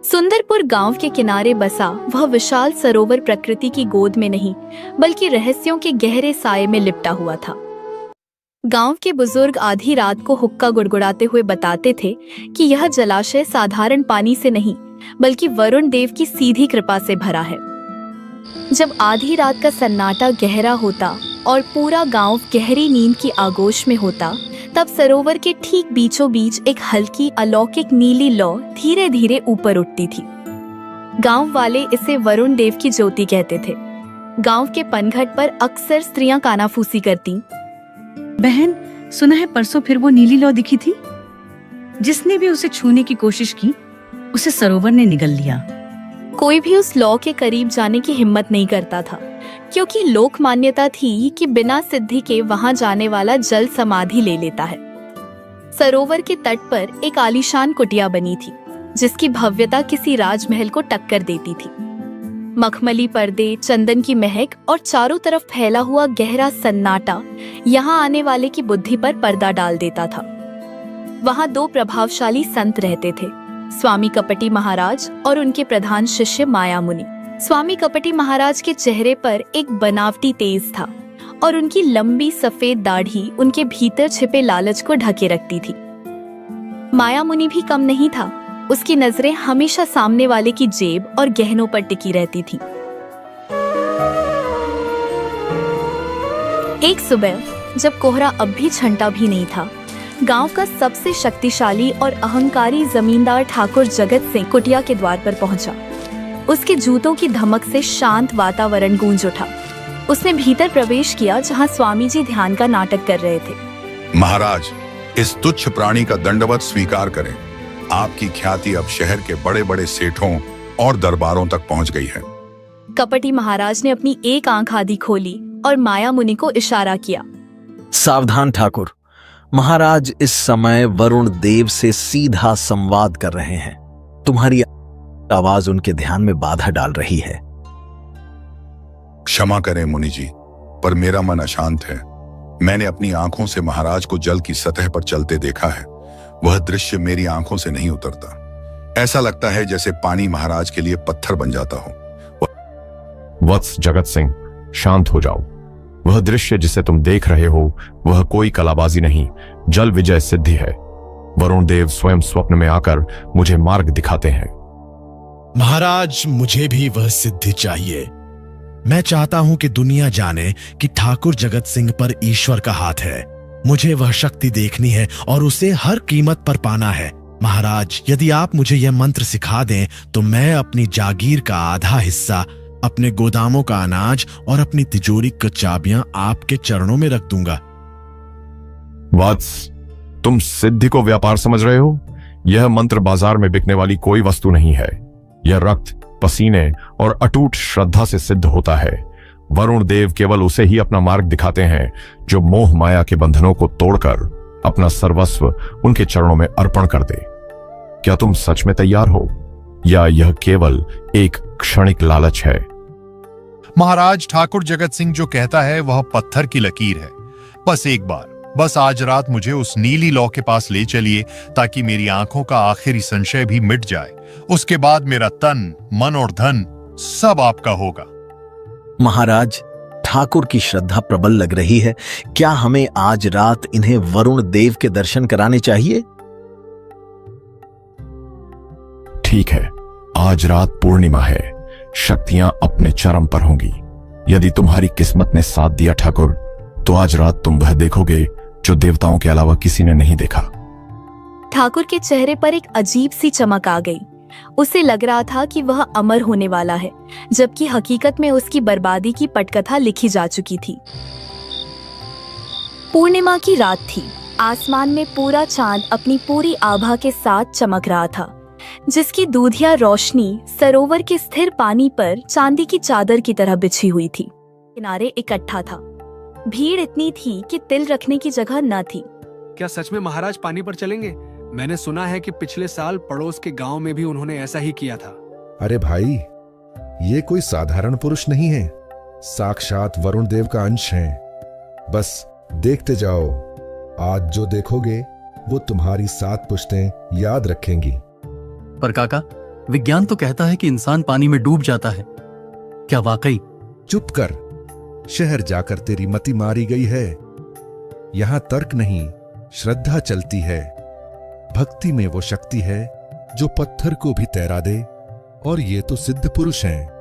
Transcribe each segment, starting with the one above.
सुंदरपुर गांव के किनारे बसा वह विशाल सरोवर प्रकृति की गोद में नहीं बल्कि रहस्यों के गहरे साये में लिपटा हुआ था। गांव के बुजुर्ग आधी रात को हुक्का गुड़गुड़ाते हुए बताते थे कि यह जलाशय साधारण पानी से नहीं बल्कि वरुण देव की सीधी कृपा से भरा है। जब आधी रात का सन्नाटा गहरा होता और पूरा गांव गहरी नींद की आगोश में होता, तब सरोवर के ठीक बीचों बीच एक हल्की अलौकिक नीली लौ धीरे धीरे ऊपर उठती थी। गांव वाले इसे वरुण देव की ज्योति कहते थे। गांव के पनघट पर अक्सर स्त्रियां कानाफूसी करती। बहन, सुना है परसों फिर वो नीली लौ दिखी थी। जिसने भी उसे छूने की कोशिश की उसे सरोवर ने निगल लिया। कोई भी उस लौ के करीब जाने की हिम्मत नहीं करता था, क्योंकि लोक मान्यता थी कि बिना सिद्धि के वहां जाने वाला जल समाधि ले लेता है। सरोवर के तट पर एक आलीशान कुटिया बनी थी, जिसकी भव्यता किसी राजमहल को टक्कर देती थी। मखमली पर्दे, चंदन की महक और चारों तरफ फैला हुआ गहरा सन्नाटा यहाँ आने वाले की बुद्धि पर पर्दा डाल देता था। वहाँ दो प्रभावशाली संत रहते थे, स्वामी कपटी महाराज और उनके प्रधान शिष्य माया मुनि। स्वामी कपटी महाराज के चेहरे पर एक बनावटी तेज था और उनकी लंबी सफेद दाढ़ी उनके भीतर छिपे लालच को ढके रखती थी। माया मुनि भी कम नहीं था, उसकी नजरें हमेशा सामने वाले की जेब और गहनों पर टिकी रहती थी। एक सुबह जब कोहरा अब भी छंटा भी नहीं था, गांव का सबसे शक्तिशाली और अहंकारी जमींदार ठाकुर जगत सिंह कुटिया के द्वार पर पहुंचा। उसके जूतों की धमक से शांत वातावरण गूंज उठा। उसने भीतर प्रवेश किया जहां स्वामी जी ध्यान का नाटक कर रहे थे। महाराज, इस तुच्छ प्राणी का दंडवत स्वीकार करें। आपकी ख्याति अब शहर के बड़े बड़े सेठों और दरबारों तक पहुंच गई है। कपटी महाराज ने अपनी एक आंख आधी खोली और माया मुनि को इशारा किया। सावधान ठाकुर, महाराज इस समय वरुण देव से सीधा संवाद कर रहे हैं। तुम्हारी आवाज उनके ध्यान में बाधा डाल रही है। क्षमा करें मुनि जी, पर मेरा मन अशांत है। मैंने अपनी आंखों से महाराज को जल की सतह पर चलते देखा है। वह दृश्य मेरी आंखों से नहीं उतरता। ऐसा लगता है जैसे पानी महाराज के लिए पत्थर बन जाता हो। वत्स जगत सिंह, शांत हो जाओ। वह दृश्य जिसे तुम देख रहे हो वह कोई कलाबाजी नहीं, जल विजय सिद्धि है। वरुण देव स्वयं स्वप्न में आकर मुझे मार्ग दिखाते हैं। महाराज, मुझे भी वह सिद्धि चाहिए। मैं चाहता हूं कि दुनिया जाने कि ठाकुर जगत सिंह पर ईश्वर का हाथ है। मुझे वह शक्ति देखनी है और उसे हर कीमत पर पाना है। महाराज, यदि आप मुझे यह मंत्र सिखा दें तो मैं अपनी जागीर का आधा हिस्सा, अपने गोदामों का अनाज और अपनी तिजोरी की चाबियां आपके चरणों में रख दूंगा। वत्स, तुम सिद्धि को व्यापार समझ रहे हो? यह मंत्र बाजार में बिकने वाली कोई वस्तु नहीं है। यह रक्त, पसीने और अटूट श्रद्धा से सिद्ध होता है। वरुण देव केवल उसे ही अपना मार्ग दिखाते हैं जो मोह माया के बंधनों को तोड़कर अपना सर्वस्व उनके चरणों में अर्पण कर दे। क्या तुम सच में तैयार हो या यह केवल एक क्षणिक लालच है? महाराज, ठाकुर जगत सिंह जो कहता है वह पत्थर की लकीर है। बस एक बार, बस आज रात मुझे उस नीली लौ के पास ले चलिए ताकि मेरी आंखों का आखिरी संशय भी मिट जाए। उसके बाद मेरा तन, मन और धन सब आपका होगा। महाराज, ठाकुर की श्रद्धा प्रबल लग रही है। क्या हमें आज रात इन्हें वरुण देव के दर्शन कराने चाहिए? ठीक है, आज रात पूर्णिमा है। शक्तियां अपने चरम पर होंगी। यदि तुम्हारी किस्मत ने साथ दिया ठाकुर, तो आज रात तुम वह देखोगे जो देवताओं के अलावा किसी ने नहीं देखा। ठाकुर के चेहरे पर एक अजीब सी चमक आ गई। उसे लग रहा था कि वह अमर होने वाला है, जबकि हकीकत में उसकी बर्बादी की पटकथा लिखी जा चुकी थी। पूर्णिमा की रात थी। आसमान में पूरा चांद अपनी पूरी आभा के साथ चमक रहा था, जिसकी दूधिया रोशनी सरोवर के स्थिर पानी पर चांदी की चादर की तरह बिछी हुई थी। किनारे इकट्ठा था। भीड़ इतनी थी कि तिल रखने की जगह न थी। क्या सच में महाराज पानी पर चलेंगे? मैंने सुना है कि पिछले साल पड़ोस के गांव में भी उन्होंने ऐसा ही किया था। अरे भाई, ये कोई साधारण पुरुष नहीं है, साक्षात वरुण देव का अंश है। बस देखते जाओ, आज जो देखोगे वो तुम्हारी 7 पुश्तें याद रखेंगी। पर काका, विज्ञान तो कहता है कि इंसान पानी में डूब जाता है। क्या वाकई? चुप कर। शहर जाकर तेरी मति मारी गई है। यहां तर्क नहीं, श्रद्धा चलती है। भक्ति में वो शक्ति है जो पत्थर को भी तैरा दे, और ये तो सिद्ध पुरुष हैं।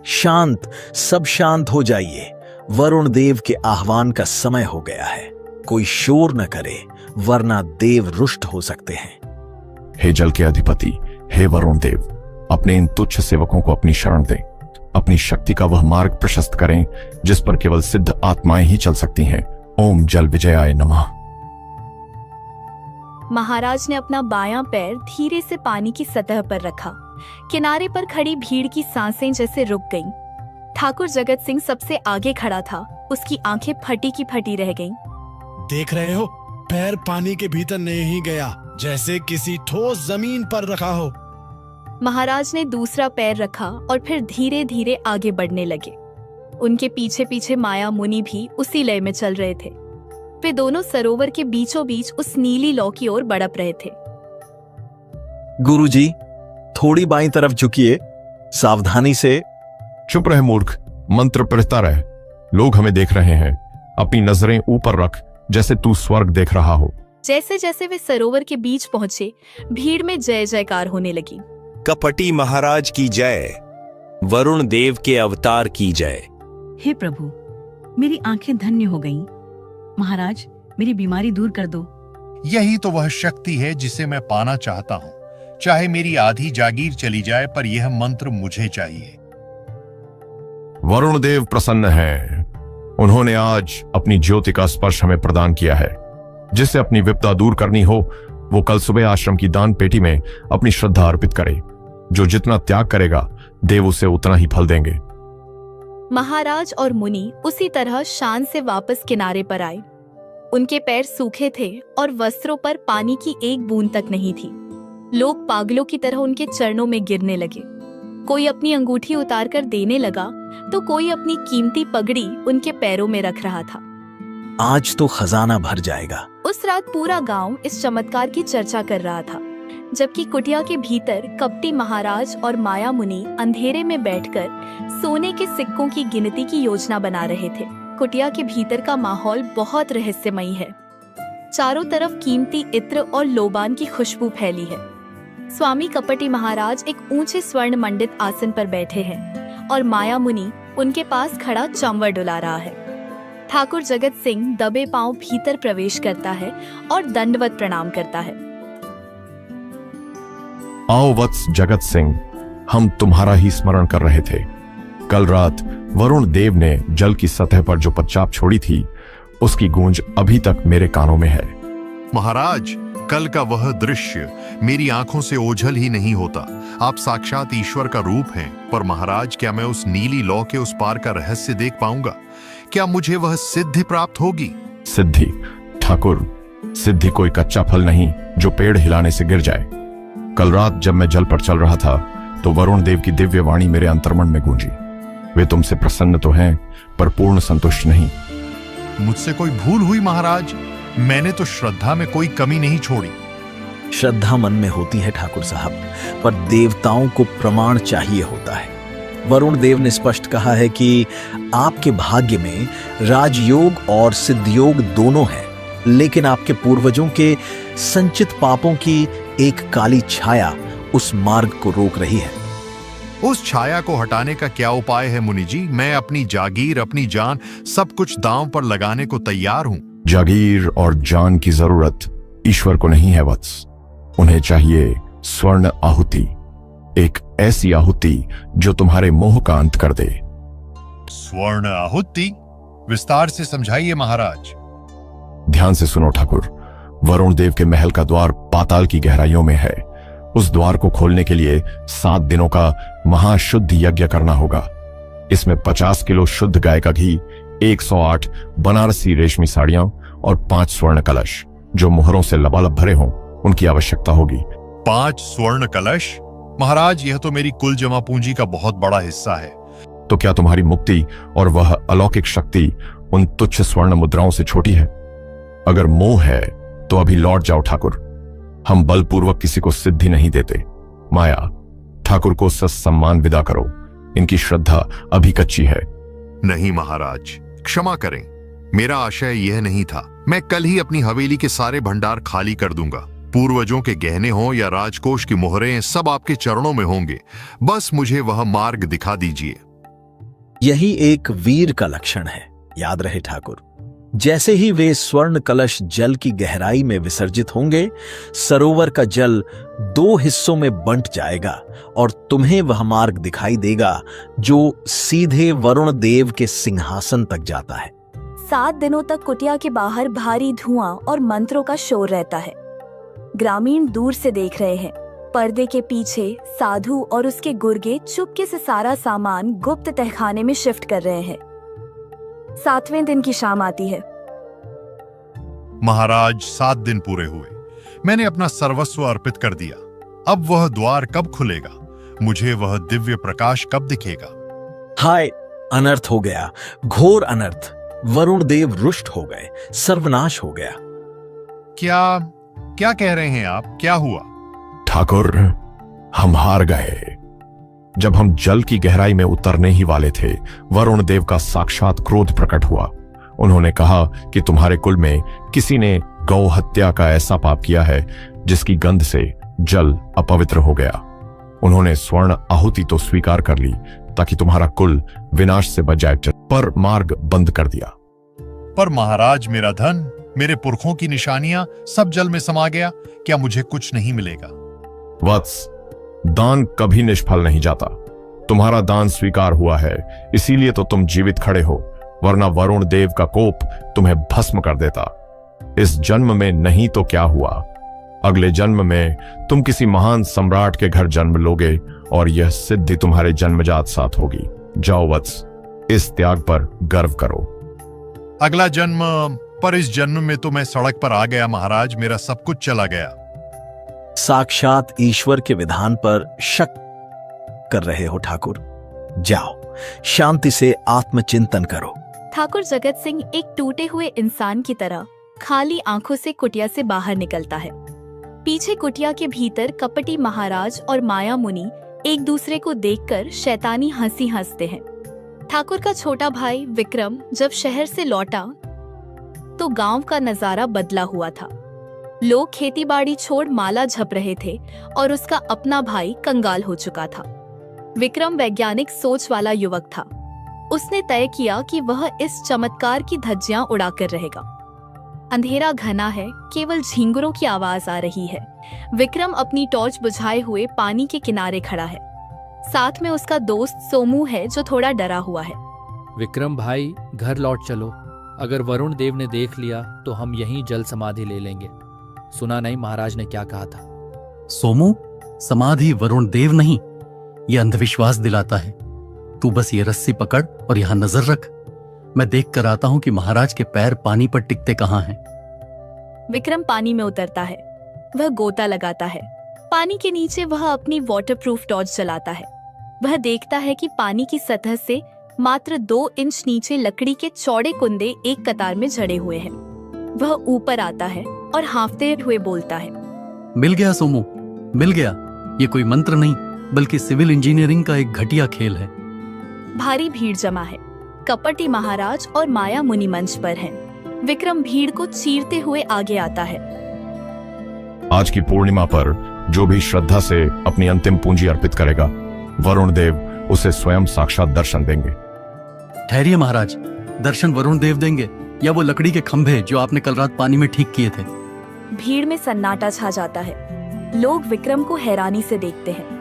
शांत, सब शांत हो जाइए। वरुण देव के आह्वान का समय हो गया है। कोई शोर न करे, वरना देव रुष्ट हो सकते हैं। हे जल के अधिपति, हे वरुण देव, अपने इन तुच्छ सेवकों को अपनी शरण दें। अपनी शक्ति का वह मार्ग प्रशस्त करें जिस पर केवल सिद्ध आत्माएं ही चल सकती हैं। ओम जल विजयाय नमः। महाराज ने अपना बायां पैर धीरे से पानी की सतह पर रखा। किनारे पर खड़ी भीड़ की सांसें जैसे रुक गईं। ठाकुर जगत सिंह सबसे आगे खड़ा था। उसकी आंखें फटी की फटी रह गईं। देख रहे हो, पैर पानी के भीतर नहीं गया, जैसे किसी ठोस जमीन पर रखा हो। महाराज ने दूसरा पैर रखा और फिर धीरे धीरे आगे बढ़ने लगे। उनके पीछे पीछे माया मुनि भी उसी लय में चल रहे थे। वे दोनों सरोवर के बीचों बीच उस नीली लौ की ओर बढ़प रहे थे। गुरुजी, थोड़ी बाईं तरफ झुकिए, सावधानी से। चुप रहे मूर्ख, मंत्र पढ़ता रहे। लोग हमें देख रहे हैं। अपनी नजरें ऊपर रख, जैसे तू स्वर्ग देख रहा हो। जैसे जैसे वे सरोवर के बीच पहुंचे, भीड़ में जय जयकार होने लगी। कपटी महाराज की जय, वरुण देव के अवतार की जय। हे प्रभु, मेरी आंखें धन्य हो गईं। महाराज, मेरी बीमारी दूर कर दो। यही तो वह शक्ति है जिसे मैं पाना चाहता हूँ। चाहे मेरी आधी जागीर चली जाए, पर यह मंत्र मुझे चाहिए। वरुण देव प्रसन्न हैं। उन्होंने आज अपनी ज्योति का स्पर्श हमें प्रदान किया है। जिसे अपनी विपदा दूर करनी हो, वो कल सुबह आश्रम की दान पेटी में अपनी श्रद्धा अर्पित करे। जो जितना त्याग करेगा, देव उसे उतना ही फल देंगे। महाराज और मुनि उसी तरह शान से वापस किनारे पर आए। उनके पैर सूखे थे और वस्त्रों पर पानी की एक बूंद तक नहीं थी। लोग पागलों की तरह उनके चरणों में गिरने लगे। कोई अपनी अंगूठी उतार कर देने लगा, तो कोई अपनी कीमती पगड़ी उनके पैरों में रख रहा था। आज तो खजाना भर जाएगा। उस रात पूरा गांव इस चमत्कार की चर्चा कर रहा था, जबकि कुटिया के भीतर कपटी महाराज और माया मुनि अंधेरे में बैठकर सोने के सिक्कों की गिनती की योजना बना रहे थे। कुटिया के भीतर का माहौल बहुत रहस्यमयी है। चारों तरफ कीमती इत्र और लोबान की खुशबू फैली है। स्वामी कपटी महाराज एक ऊंचे स्वर्ण मंडित आसन पर बैठे हैं और माया मुनि उनके पास खड़ा चंवर डुला रहा है। ठाकुर जगत सिंह दबे पांव भीतर प्रवेश करता है और दंडवत प्रणाम करता है। आओ वत्स जगत सिंह, हम तुम्हारा ही स्मरण कर रहे थे। कल रात वरुण देव ने जल की सतह पर जो पदचाप छोड़ी थी, उसकी गूंज अभी तक मेरे कानों में है। महाराज, कल का वह दृश्य मेरी आंखों से ओझल ही नहीं होता। आप साक्षात ईश्वर का रूप हैं। पर महाराज, क्या मैं उस नीली लौ के उस पार का रहस्य देख पाऊंगा? क्या मुझे वह सिद्धि प्राप्त होगी? सिद्धि? ठाकुर, सिद्धि कोई कच्चा फल नहीं जो पेड़ हिलाने से गिर जाए। कल रात जब मैं जल पर चल रहा था, तो वरुण देव की दिव्य वाणी मेरे अंतर्मन में गूंजी। वे तुमसे प्रसन्न तो हैं, पर पूर्ण संतुष्ट नहीं। मुझसे कोई भूल हुई महाराज? मैंने तो श्रद्धा में कोई कमी नहीं छोड़ी। श्रद्धा मन में होती है ठाकुर साहब, पर देवताओं को प्रमाण चाहिए होता है। वरुण देव ने स्पष्ट कहा है कि आपके भाग्य में राजयोग और सिद्धयोग दोनों हैं, लेकिन आपके पूर्वजों के संचित पापों की एक काली छाया उस मार्ग को रोक रही है। उस छाया को हटाने का क्या उपाय है मुनि जी? मैं अपनी जागीर, अपनी जान, सब कुछ दांव पर लगाने को तैयार हूं। जागीर और जान की जरूरत ईश्वर को नहीं है वत्स। उन्हें चाहिए स्वर्ण आहुति, एक ऐसी आहुति जो तुम्हारे मोह का अंत कर दे। स्वर्ण आहुति? विस्तार से समझाइए महाराज। ध्यान से सुनो ठाकुर। वरुण देव के महल का द्वार पाताल की गहराइयों में है। उस द्वार को खोलने के लिए 7 दिनों का महाशुद्ध यज्ञ करना होगा। इसमें 50 किलो शुद्ध गाय का घी, 108 बनारसी रेशमी साड़ियां और 5 स्वर्ण कलश जो मोहरों से लबालब भरे हों, उनकी आवश्यकता होगी। 5 स्वर्ण कलश? महाराज, यह तो मेरी कुल जमा पूंजी का बहुत बड़ा हिस्सा है। तो क्या तुम्हारी मुक्ति और वह अलौकिक शक्ति उन तुच्छ स्वर्ण मुद्राओं से छोटी है? अगर मोह है तो अभी लौट जाओ ठाकुर। हम बलपूर्वक किसी को सिद्धि नहीं देते। माया, ठाकुर को सम्मान विदा करो। इनकी श्रद्धा अभी कच्ची है। नहीं महाराज, क्षमा करें, मेरा आशय यह नहीं था। मैं कल ही अपनी हवेली के सारे भंडार खाली कर दूंगा। पूर्वजों के गहने हों या राजकोष की मोहरें, सब आपके चरणों में होंगे। बस मुझे वह मार्ग दिखा दीजिए। यही एक वीर का लक्षण है, याद रहे ठाकुर। जैसे ही वे स्वर्ण कलश जल की गहराई में विसर्जित होंगे, सरोवर का जल 2 हिस्सों में बंट जाएगा और तुम्हें वह मार्ग दिखाई देगा जो सीधे वरुण देव के सिंहासन तक जाता है। 7 दिनों तक कुटिया के बाहर भारी धुआं और मंत्रों का शोर रहता है। ग्रामीण दूर से देख रहे हैं। पर्दे के पीछे साधु और उसके गुर्गे चुपके से सारा सामान गुप्त तहखाने में शिफ्ट कर रहे हैं। 7वें दिन की शाम आती है। महाराज, 7 दिन पूरे हुए। मैंने अपना सर्वस्व अर्पित कर दिया। अब वह द्वार कब खुलेगा? मुझे वह दिव्य प्रकाश कब दिखेगा? हाय, अनर्थ हो गया, घोर अनर्थ। वरुण देव रुष्ट हो गए, सर्वनाश हो गया। क्या कह रहे हैं आप? क्या हुआ? ठाकुर, हम हार गए। जब हम जल की गहराई में उतरने ही वाले थे, वरुण देव का साक्षात क्रोध प्रकट हुआ। उन्होंने कहा कि तुम्हारे कुल में किसी ने गौ हत्या का ऐसा पाप किया है जिसकी गंध से जल अपवित्र हो गया। उन्होंने स्वर्ण आहुति तो स्वीकार कर ली ताकि तुम्हारा कुल विनाश से बच जाए, पर मार्ग बंद कर दिया। पर महाराज, मेरा धन, मेरे पुरखों की निशानियां सब जल में समा गया। क्या मुझे कुछ नहीं मिलेगा? वत्स, दान कभी निष्फल नहीं जाता। तुम्हारा दान स्वीकार हुआ है, इसीलिए तो तुम जीवित खड़े हो, वरना वरुण देव का कोप तुम्हें भस्म कर देता। इस जन्म में नहीं तो क्या हुआ, अगले जन्म में तुम किसी महान सम्राट के घर जन्म लोगे और यह सिद्धि तुम्हारे जन्मजात साथ होगी। जाओ वत्स, इस त्याग पर गर्व करो। अगला जन्म? पर इस जन्म में तो मैं सड़क पर आ गया महाराज, मेरा सब कुछ चला गया। साक्षात ईश्वर के विधान पर शक कर रहे हो ठाकुर। जाओ, शांति से आत्मचिंतन करो। ठाकुर जगत सिंह एक टूटे हुए इंसान की तरह खाली आंखों से कुटिया से बाहर निकलता है। पीछे कुटिया के भीतर कपटी महाराज और माया मुनि एक दूसरे को देखकर शैतानी हंसी हंसते हैं। ठाकुर का छोटा भाई विक्रम जब शहर से लौटा तो गांव का नजारा बदला हुआ था। लोग खेतीबाड़ी छोड़ माला झप रहे थे और उसका अपना भाई कंगाल हो चुका था। विक्रम वैज्ञानिक सोच वाला युवक था। उसने तय किया कि वह इस चमत्कार की धज्जियां उड़ाकर रहेगा। अंधेरा घना है, केवल झींगुरों की आवाज आ रही है। विक्रम अपनी टॉर्च बुझाए हुए पानी के किनारे खड़ा है। साथ में उसका दोस्त सोमू है जो थोड़ा डरा हुआ है। विक्रम भाई, घर लौट चलो। अगर वरुण देव ने देख लिया तो हम यहीं जल समाधि ले लेंगे। सुना नहीं महाराज ने क्या कहा था? सोमू, समाधि वरुण देव नहीं, यह अंधविश्वास दिलाता है। तू बस ये रस्सी पकड़ और यहां नजर रख। मैं देख कर आता हूं कि महाराज के पैर पानी पर टिकते कहां हैं। विक्रम पानी में उतरता है। वह गोता लगाता है। पानी के नीचे वह अपनी वाटरप्रूफ टॉर्च जलाता है। वह देखता है कि पानी की सतह से मात्र 2 इंच नीचे लकड़ी के चौड़े कुंदे एक कतार में जड़े हुए हैं। वह ऊपर आता है और हांफते हुए बोलता है, मिल गया सोमू, मिल गया। ये कोई मंत्र नहीं बल्कि सिविल इंजीनियरिंग का एक घटिया खेल है। भारी भीड़ जमा है। कपटी महाराज और माया मुनि मंच पर हैं। विक्रम भीड़ को चीरते हुए आगे आता है। आज की पूर्णिमा पर जो भी श्रद्धा से अपनी अंतिम पूंजी अर्पित करेगा, वरुण देव उसे स्वयं साक्षात दर्शन देंगे। ठहरिए महाराज, दर्शन वरुण देव देंगे या वो लकड़ी के खंभे जो आपने कल रात पानी में ठीक किए थे? भीड़ में सन्नाटा छा जाता है। लोग विक्रम को हैरानी से देखते हैं।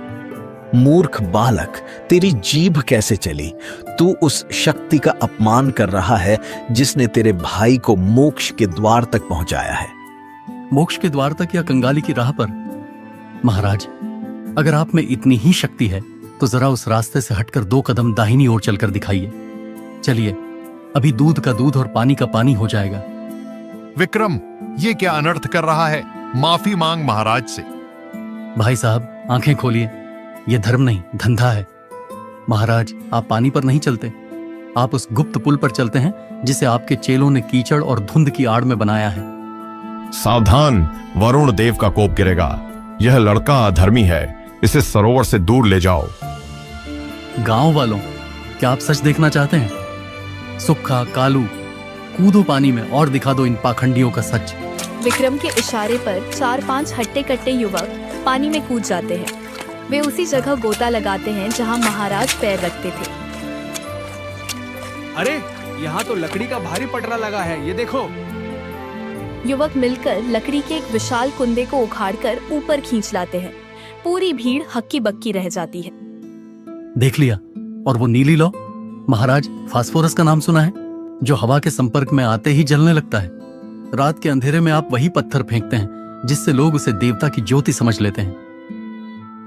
मूर्ख बालक, तेरी जीभ कैसे चली? तू उस शक्ति का अपमान कर रहा है जिसने तेरे भाई को मोक्ष के द्वार तक पहुंचाया है। मोक्ष के द्वार तक या कंगाली की राह पर? महाराज, अगर आप में इतनी ही शक्ति है तो जरा उस रास्ते से हटकर 2 कदम दाहिनी ओर चलकर दिखाइए। चलिए, अभी दूध का दूध और पानी का पानी हो जाएगा। विक्रम, ये क्या अनर्थ कर रहा है? माफी मांग महाराज से। भाई साहब, आंखें खोलिए। यह धर्म नहीं, धंधा है। महाराज, आप पानी पर नहीं चलते। आप उस गुप्त पुल पर चलते हैं जिसे आपके चेलों ने कीचड़ और धुंध की आड़ में बनाया है। सावधान, वरुण देव का कोप गिरेगा। यह लड़का अधर्मी है, इसे सरोवर से दूर ले जाओ। गांव वालों, क्या आप सच देखना चाहते हैं? सुक्खा, कालू, कूदो पानी में और दिखा दो इन पाखंडियों का सच। विक्रम के इशारे पर 4-5 हट्टे कट्टे युवक पानी में कूद जाते हैं। वे उसी जगह गोता लगाते हैं जहां महाराज पैर रखते थे। अरे यहाँ तो लकड़ी का भारी पटरा लगा है, ये देखो। युवक मिलकर लकड़ी के एक विशाल कुंदे को उखाड़कर ऊपर खींच लाते हैं। पूरी भीड़ हक्की बक्की रह जाती है। देख लिया? और वो नीली लौ, महाराज, फास्फोरस का नाम सुना है? जो हवा के संपर्क में आते ही जलने लगता है। रात के अंधेरे में आप वही पत्थर फेंकते हैं जिससे लोग उसे देवता की ज्योति समझ लेते हैं।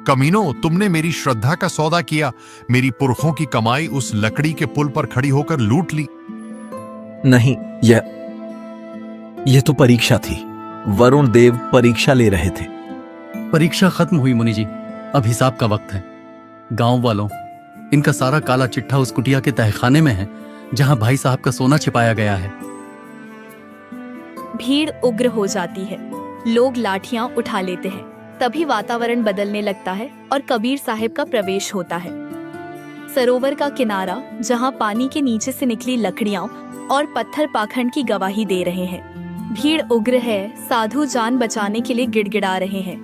कमीनो, तुमने मेरी श्रद्धा का सौदा किया। मेरी पुरखों की कमाई उस लकड़ी के पुल पर खड़ी होकर लूट ली। नहीं, यह तो परीक्षा थी। वरुण देव परीक्षा ले रहे थे। परीक्षा खत्म हुई मुनि जी, अब हिसाब का वक्त है। गांव वालों, इनका सारा काला चिट्ठा उस कुटिया के तहखाने में है जहां भाई साहब का सोना छिपाया गया है। भीड़ उग्र हो जाती है। लोग लाठियां उठा लेते हैं। तभी वातावरण बदलने लगता है और कबीर साहब का प्रवेश होता है। सरोवर का किनारा, जहां पानी के नीचे से निकली लकड़ियां और पत्थर पाखंड की गवाही दे रहे हैं। भीड़ उग्र है। साधु जान बचाने के लिए गिड़गिड़ा रहे हैं।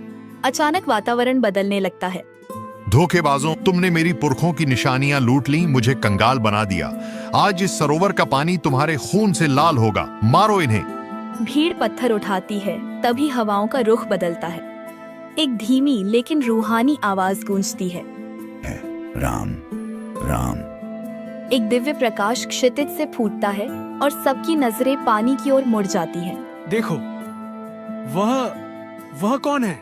अचानक वातावरण बदलने लगता है। धोखेबाजों, तुमने मेरी पुरखों की निशानियां लूट ली, मुझे कंगाल बना दिया। आज इस सरोवर का पानी तुम्हारे खून से लाल होगा। मारो इन्हें। भीड़ पत्थर उठाती है। तभी हवाओं का रुख बदलता है। एक धीमी लेकिन रूहानी आवाज गूंजती है, राम राम। एक दिव्य प्रकाश क्षितिज से फूटता है और सबकी नजरें पानी की ओर मुड़ जाती हैं। देखो, वह कौन है?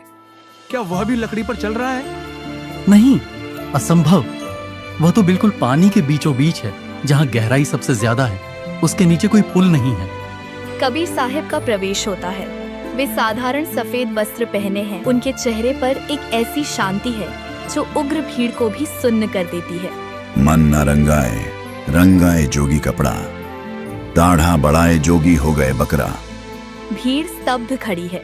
क्या वह भी लकड़ी पर चल रहा है? नहीं, असंभव। वह तो बिल्कुल पानी के बीचों बीच है, जहां गहराई सबसे ज्यादा है। उसके नीचे कोई पुल नहीं है। कबीर साहब का प्रवेश होता है। वे साधारण सफेद वस्त्र पहने हैं। उनके चेहरे पर एक ऐसी शांति है जो उग्र भीड़ को भी सुन्न कर देती है। मन न रंगाए, रंगाए जोगी कपड़ा, दाढ़ा बढ़ाए जोगी हो गए बकरा। भीड़ स्तब्ध खड़ी है।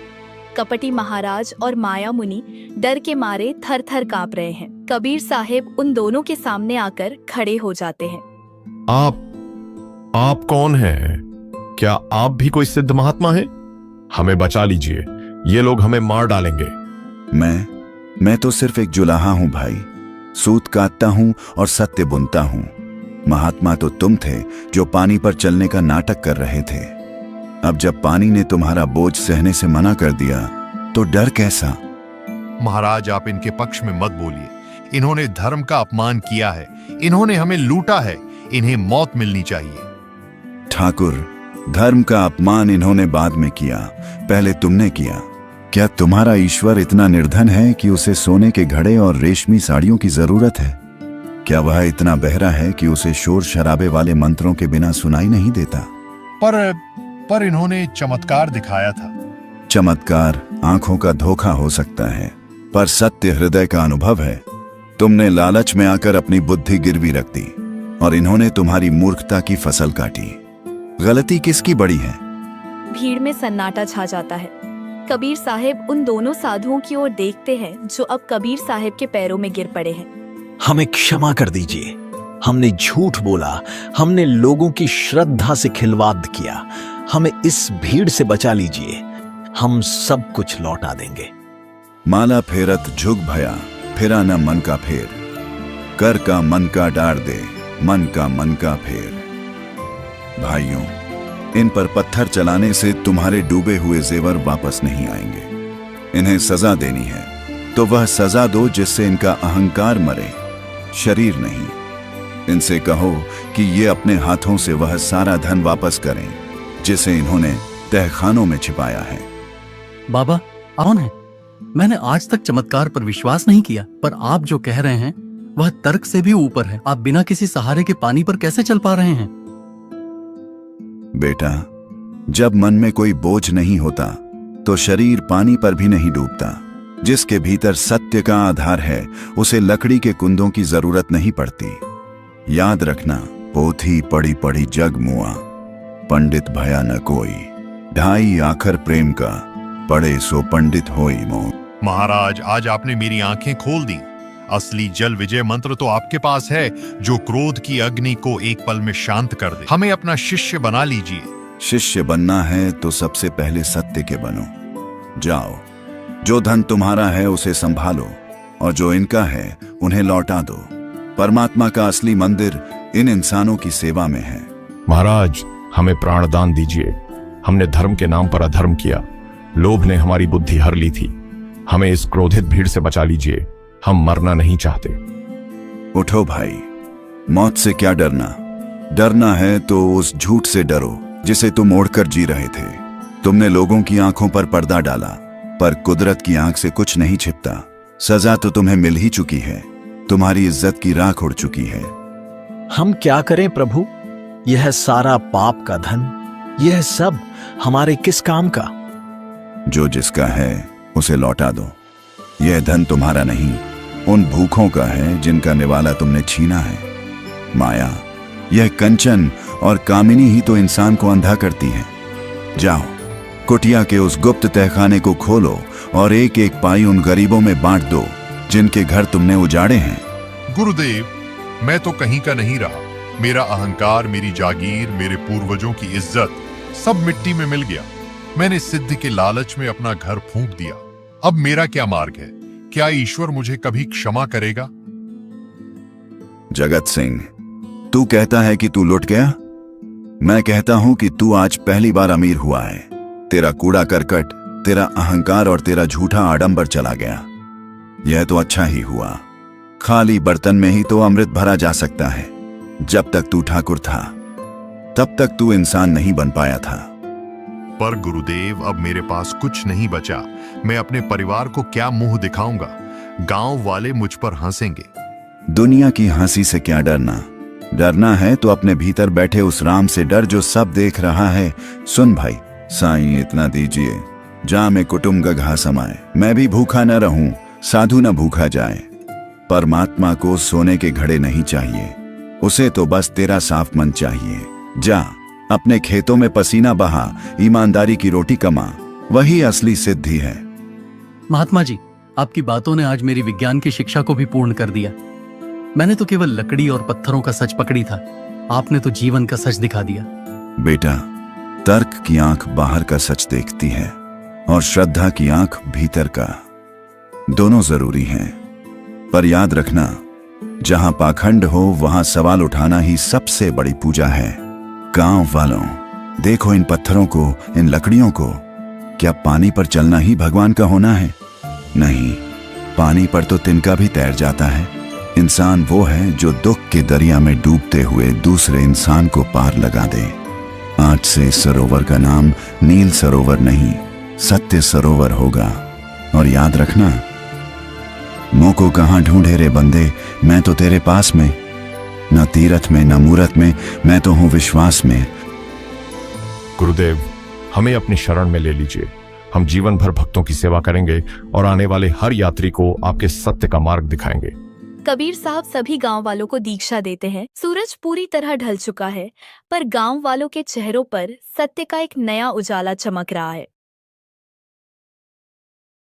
कपटी महाराज और माया मुनि डर के मारे थर थर कांप रहे हैं। कबीर साहब उन दोनों के सामने आकर खड़े हो जाते हैं। आप कौन हैं? क्या आप भी कोई सिद्ध महात्मा हैं? हमें बचा लीजिए, ये लोग हमें मार डालेंगे। मैं तो सिर्फ एक जुलाहा हूं भाई। सूत काटता हूं और सत्य बुनता हूं। महात्मा तो तुम थे जो पानी पर चलने का नाटक कर रहे थे। अब जब पानी ने तुम्हारा बोझ सहने से मना कर दिया तो डर कैसा? महाराज, आप इनके पक्ष में मत बोलिए। इन्होंने धर्म का अपमान किया है। इन्होंने हमें लूटा है। इन्हें मौत मिलनी चाहिए। ठाकुर, धर्म का अपमान इन्होंने बाद में किया, पहले तुमने किया। क्या तुम्हारा ईश्वर इतना निर्धन है कि उसे सोने के घड़े और रेशमी साड़ियों की जरूरत है? क्या वह इतना बहरा है कि उसे शोर शराबे वाले मंत्रों के बिना सुनाई नहीं देता? पर इन्होंने चमत्कार दिखाया था। चमत्कार आंखों का धोखा हो सकता है, पर सत्य हृदय का अनुभव है। तुमने लालच में आकर अपनी बुद्धि गिरवी रख दी और इन्होंने तुम्हारी मूर्खता की फसल काटी। गलती किसकी बड़ी है? भीड़ में सन्नाटा छा जाता है। कबीर साहब उन दोनों साधुओं की ओर देखते हैं जो अब कबीर साहब के पैरों में गिर पड़े हैं। हमें क्षमा कर दीजिए। हमने झूठ बोला, हमने लोगों की श्रद्धा से खिलवाड़ किया। हमें इस भीड़ से बचा लीजिए, हम सब कुछ लौटा देंगे। माला फेरत झुक भया, फेरा न मन का फेर। कर का मन का डार दे, मन का मन का फेर। भाइयों, इन पर पत्थर चलाने से तुम्हारे डूबे हुए जेवर वापस नहीं आएंगे। इन्हें सजा देनी है तो वह सजा दो जिससे इनका अहंकार मरे, शरीर नहीं। इनसे कहो कि ये अपने हाथों से वह सारा धन वापस करें जिसे इन्होंने तहखानों में छिपाया है। बाबा, कौन है? मैंने आज तक चमत्कार पर विश्वास नहीं किया, पर आप जो कह रहे हैं वह तर्क से भी ऊपर है। आप बिना किसी सहारे के पानी पर कैसे चल पा रहे हैं? बेटा, जब मन में कोई बोझ नहीं होता तो शरीर पानी पर भी नहीं डूबता। जिसके भीतर सत्य का आधार है उसे लकड़ी के कुंदों की जरूरत नहीं पड़ती। याद रखना, पोथी पढ़ी पढ़ी जग मुआ, पंडित भया न कोई, ढाई आखर प्रेम का, पढ़े सो पंडित होई मोह। महाराज, आज आपने मेरी आंखें खोल दी। असली जल विजय मंत्र तो आपके पास है, जो क्रोध की अग्नि को एक पल में शांत कर दे। हमें अपना शिष्य बना लीजिए। शिष्य बनना है तो सबसे पहले सत्य के बनो। जाओ, जो धन तुम्हारा है उसे संभालो, और जो इनका है उन्हें लौटा दो। परमात्मा का असली मंदिर इन इंसानों की सेवा में है। महाराज, हमें प्राणदान दीजिए। हमने धर्म के नाम पर अधर्म किया, लोभ ने हमारी बुद्धि हर ली थी। हमें इस क्रोधित भीड़ से बचा लीजिए, हम मरना नहीं चाहते। उठो भाई, मौत से क्या डरना? डरना है तो उस झूठ से डरो जिसे तुम ओढ़कर जी रहे थे। तुमने लोगों की आंखों पर पर्दा डाला, पर कुदरत की आंख से कुछ नहीं छिपता। सजा तो तुम्हें मिल ही चुकी है, तुम्हारी इज्जत की राख उड़ चुकी है। हम क्या करें प्रभु? यह सारा पाप का धन, यह सब हमारे किस काम का? जो जिसका है उसे लौटा दो। यह धन तुम्हारा नहीं, उन भूखों का है जिनका निवाला तुमने छीना है। माया, यह कंचन और कामिनी ही तो इंसान को अंधा करती है। जाओ, कुटिया के उस गुप्त तहखाने को खोलो और एक एक पाई उन गरीबों में बांट दो जिनके घर तुमने उजाड़े हैं। गुरुदेव, मैं तो कहीं का नहीं रहा। मेरा अहंकार, मेरी जागीर, मेरे पूर्वजों की इज्जत सब मिट्टी में मिल गया। मैंने सिद्धि के लालच में अपना घर फूंक दिया। अब मेरा क्या मार्ग है? क्या ईश्वर मुझे कभी क्षमा करेगा? जगत सिंह, तू कहता है कि तू लुट गया। मैं कहता हूं कि तू आज पहली बार अमीर हुआ है। तेरा कूड़ा करकट, तेरा अहंकार और तेरा झूठा आडंबर चला गया। यह तो अच्छा ही हुआ। खाली बर्तन में ही तो अमृत भरा जा सकता है। जब तक तू ठाकुर था तब तक तू इंसान नहीं बन पाया था। पर गुरुदेव, अब मेरे पास कुछ नहीं बचा। मैं अपने परिवार को क्या मुंह दिखाऊंगा? गांव वाले मुझ पर हंसेंगे। दुनिया की हंसी से क्या डरना? डरना है तो अपने भीतर बैठे उस राम से डर जो सब देख रहा है। सुन भाई, साईं इतना दीजिए, जा मैं कुटुंब का घा समाए। मैं भी भूखा न रहूं, साधु न भूखा जाए। परमात्मा को सोने के घड़े नहीं चाहिए, उसे तो बस तेरा साफ मन चाहिए। जा, अपने खेतों में पसीना बहा, ईमानदारी की रोटी कमा, वही असली सिद्धि है। महात्मा जी, आपकी बातों ने आज मेरी विज्ञान की शिक्षा को भी पूर्ण कर दिया। मैंने तो केवल लकड़ी और पत्थरों का सच पकड़ी था, आपने तो जीवन का सच दिखा दिया। बेटा, तर्क की आंख बाहर का सच देखती है और श्रद्धा की आंख भीतर का। दोनों जरूरी हैं, पर याद रखना, जहां पाखंड हो वहां सवाल उठाना ही सबसे बड़ी पूजा है। गांव वालों, देखो इन पत्थरों को, इन लकड़ियों को। क्या पानी पर चलना ही भगवान का होना है? नहीं, पानी पर तो तिनका भी तैर जाता है। इंसान वो है जो दुख के दरिया में डूबते हुए दूसरे इंसान को पार लगा दे। आज से इस सरोवर का नाम नील सरोवर नहीं, सत्य सरोवर होगा। और याद रखना, मुंह को कहां ढूंढे रे बंदे, मैं तो तेरे पास में। न तीरथ में न मूरत में, मैं तो हूं विश्वास में। गुरुदेव, हमें अपनी शरण में ले लीजिए। हम जीवन भर भक्तों की सेवा करेंगे और आने वाले हर यात्री को आपके सत्य का मार्ग दिखाएंगे। कबीर साहब सभी गांव वालों को दीक्षा देते हैं। सूरज पूरी तरह ढल चुका है, पर गांव वालों के चेहरों पर सत्य का एक नया उजाला चमक रहा है।